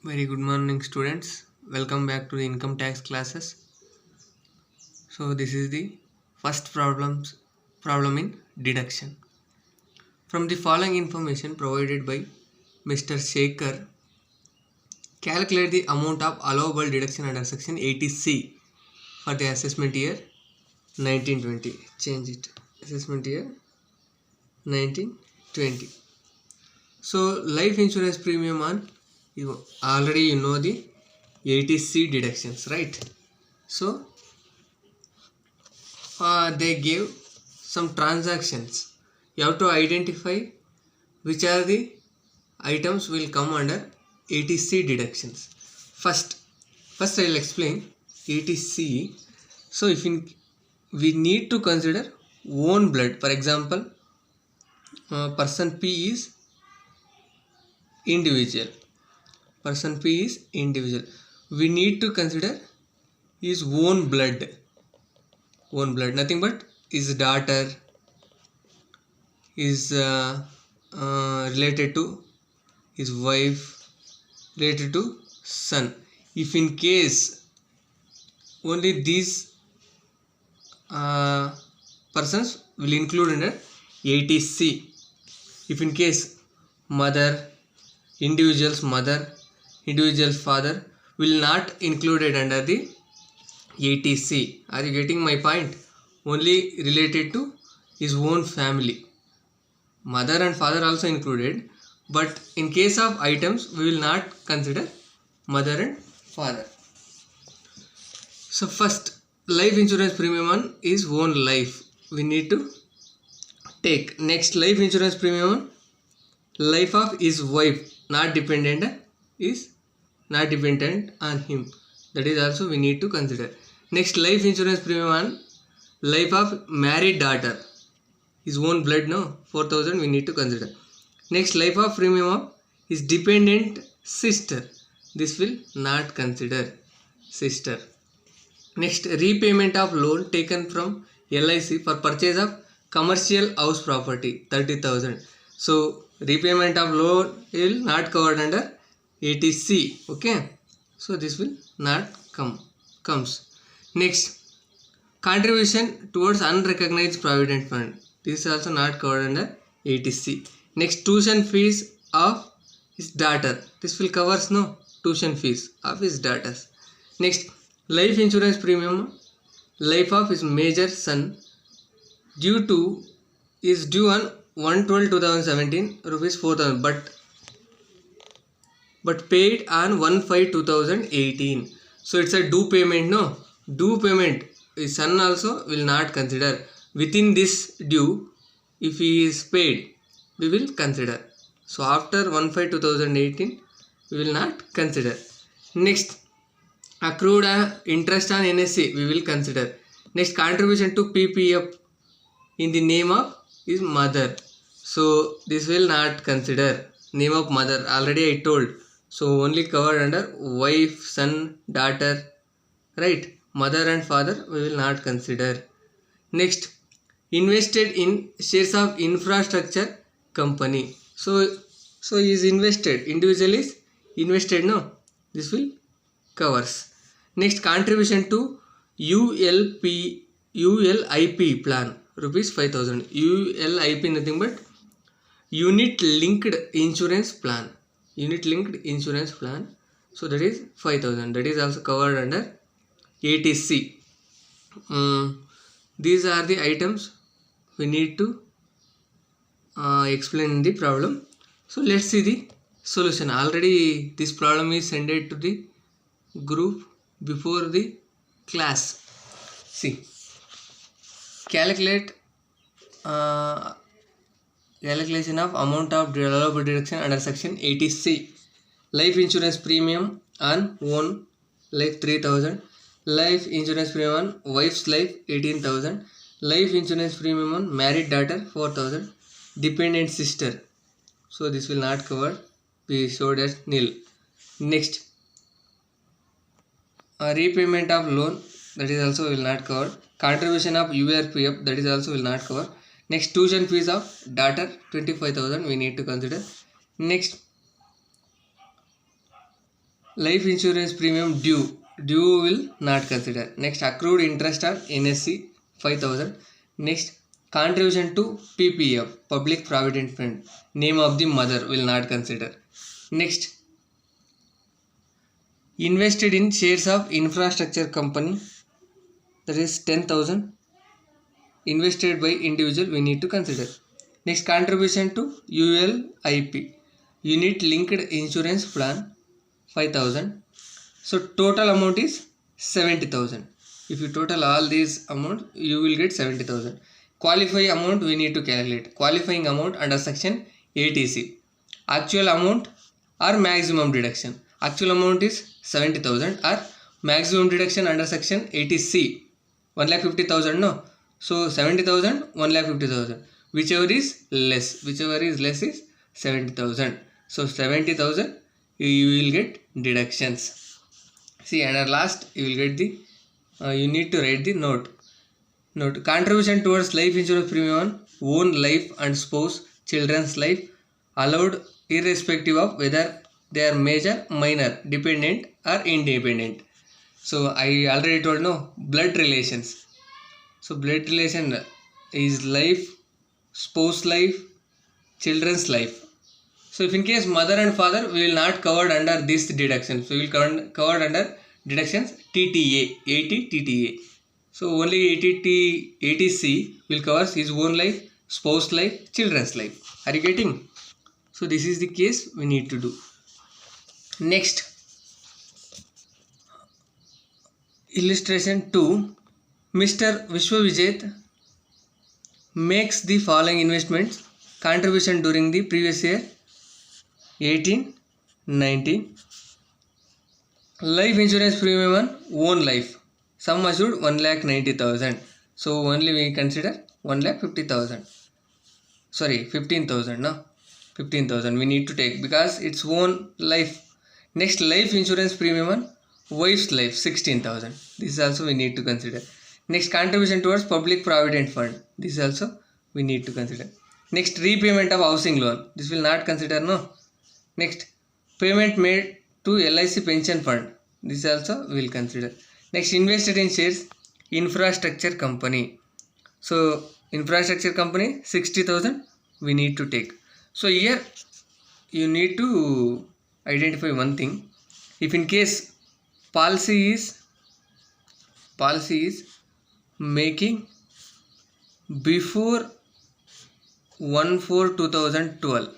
Very good morning, students. Welcome back to the income tax classes. So this is the first problem in deduction. From the following information provided by Mr. Shekhar, calculate the amount of allowable deduction under section 80C for the assessment year 1920. Change it. Assessment year 1920. So life insurance premium on already you know the 80C deductions, right? So they gave some transactions. You have to identify which are the items will come under 80C deductions. First I will explain 80C. So we need to consider own blood. For example, person P is individual. Person P is individual. We need to consider his own blood. Own blood, nothing but his daughter is related to his wife, related to son. If in case only these persons will include under 80C. If in case mother, individual's mother, individual's father will not included under the 80C. Are you getting my point? Only related to his own family. Mother and father also included, but in case of items we will not consider mother and father. So first, life insurance premium on is own life we need to take. Next, life insurance premium on life of his wife, not dependent on him. That is also we need to consider. Next, life insurance premium on life of married daughter, his own blood, no, 4,000 we need to consider. Next, life of premium of his dependent sister, this will not consider sister. Next, repayment of loan taken from LIC for purchase of commercial house property, 30,000. So repayment of loan will not covered under 80C. Okay, so this will not comes. Next, contribution towards unrecognized provident fund, this is also not covered under 80C. Next, tuition fees of his daughter, this will covers no tuition fees of his daughters. Next, life insurance premium life of his major son is due on 1/12/2017 rupees 4,000, but paid on 1/5/2018. So it's a due payment, no? Due payment. His son also will not consider. Within this due, if he is paid, we will consider. So after 1/5/2018, we will not consider. Next, accrued interest on NSC, we will consider. Next, contribution to PPF in the name of his mother. So this will not consider. Name of mother, already I told. So only covered under wife, son, daughter, right? Mother and father we will not consider. Next, invested in shares of infrastructure company. So he is invested. Individual is invested, no? This will covers. Next, contribution to ULIP plan, rupees 5,000. ULIP nothing but unit linked insurance plan. Unit linked insurance plan. So that is 5,000. That is also covered under 80C. These are the items we need to explain in the problem. So let's see the solution. Already this problem is sent to the group before the class. See, calculate calculation of amount of allowable deduction under section 80C. Life insurance premium on own life 3,000. Life insurance premium on wife's life 18,000. Life insurance premium on married daughter 4,000. Dependent sister, so this will not cover, we showed as nil. Next, repayment of loan, that is also will not cover. Contribution of URPF, that is also will not cover. Next, tuition fees of daughter 25,000 we need to consider. Next, life insurance premium due will not consider. Next, accrued interest on NSC 5,000. Next, contribution to PPF, public provident fund, name of the mother will not consider. Next, invested in shares of infrastructure company, that is 10,000, invested by individual, we need to consider. Next, contribution to ULIP, unit linked insurance plan, 5,000. So total amount is 70,000. If you total all these amount, you will get 70,000. Qualifying amount we need to calculate. Qualifying amount under section 80C. Actual amount or maximum deduction. Actual amount is 70,000 or maximum deduction under section 80C. 1,50,000 no. So 70,000, 1,50,000. Whichever is less is 70,000. So 70,000 you will get deductions. See, and at last you will get the you need to write the note. Contribution towards life insurance premium on own life and spouse children's life allowed irrespective of whether they are major, minor, dependent or independent. So I already told no, blood relations. So blood relation is life, spouse life, children's life. So if in case mother and father, we will not covered under this deduction. So we will covered under deductions TTA, 80 TTA. So only 80C will cover his own life, spouse life, children's life. Are you getting? So this is the case we need to do. Next, illustration 2. Mr. Vishwavijay makes the following investments contribution during the previous year 18-19. Life insurance premium on own life, sum assured 1,90,000. So only we consider 1,50,000. Sorry, 15,000. No, 15,000 we need to take because it's own life. Next, life insurance premium on wife's life 16,000. This is also we need to consider. Next, contribution towards public provident fund. This also we need to consider. Next, repayment of housing loan. This will not consider no. Next, payment made to LIC pension fund. This also we will consider. Next, invested in shares infrastructure company. So infrastructure company 60,000 we need to take. So here you need to identify one thing. If in case policy is making before 1/4/2012,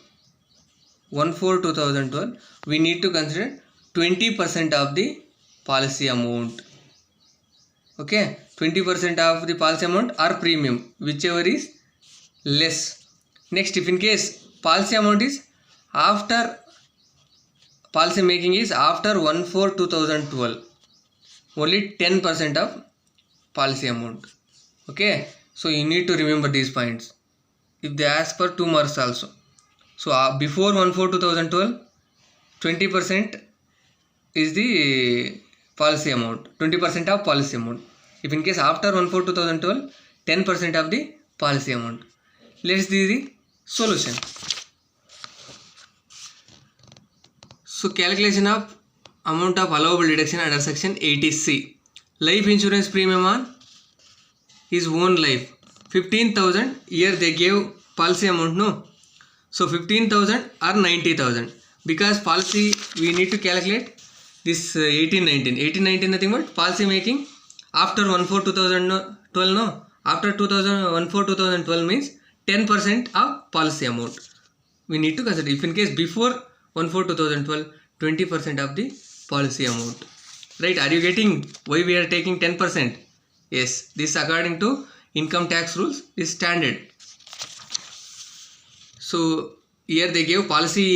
we need to consider 20% of the policy amount. Okay, 20% of the policy amount or premium, whichever is less. Next, if in case policy amount is after policy making is after 1/4/2012, only 10% of policy amount. Okay, so you need to remember these points. If they ask for 2 marks also. So before 1/4/2012, 20% is the policy amount, 20% of policy amount. If in case after 1/4/2012, 10% of the policy amount. Let's do the solution. So calculation of amount of allowable deduction under section 80C. Life insurance premium on his own life 15,000. Here they gave policy amount no. So 15,000 or 90,000. Because policy we need to calculate this 18-19 nothing but policy making after 1/4/2012 no. After 1/4/2012 means 10% of policy amount we need to consider. If in case before 1/4/2012, 20% of the policy amount. Right, are you getting why we are taking 10%? Yes, this according to income tax rules is standard. So here they gave policy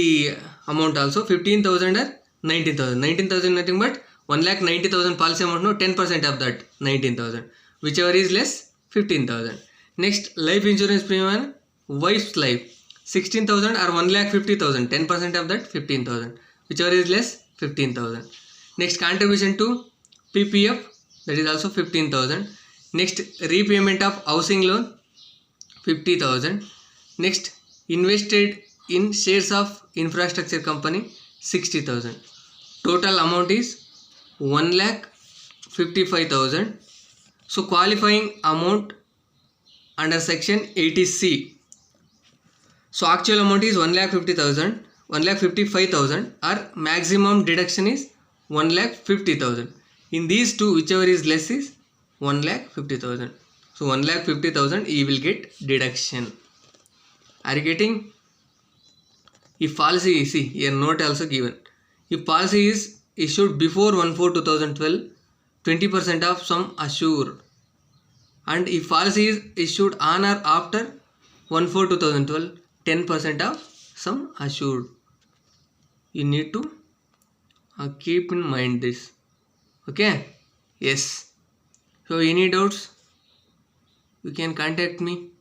amount also 15,000 or 19,000. 19,000 nothing but 1,90,000 policy amount no, 10% of that 19,000. Whichever is less 15,000. Next, life insurance premium wife's life 16,000 or 1,50,000. 10% of that 15,000. Whichever is less 15,000. Next, contribution to PPF, that is also 15,000. Next, repayment of housing loan 50,000. Next, invested in shares of infrastructure company 60,000. Total amount is 1,55,000. So qualifying amount under section 80C. So actual amount is 1,50,000, 1,55,000, or maximum deduction is 1,50,000. In these two, whichever is less is 1,50,000. So 1,50,000 he will get deduction. Are you getting? If policy, see here note also given. If policy is issued before 1/4/2012, 20% of sum assured. And if policy is issued on or after 1/4/2012, 10% of sum assured. You need to keep in mind this. Okay? Yes. So any doubts? You can contact me.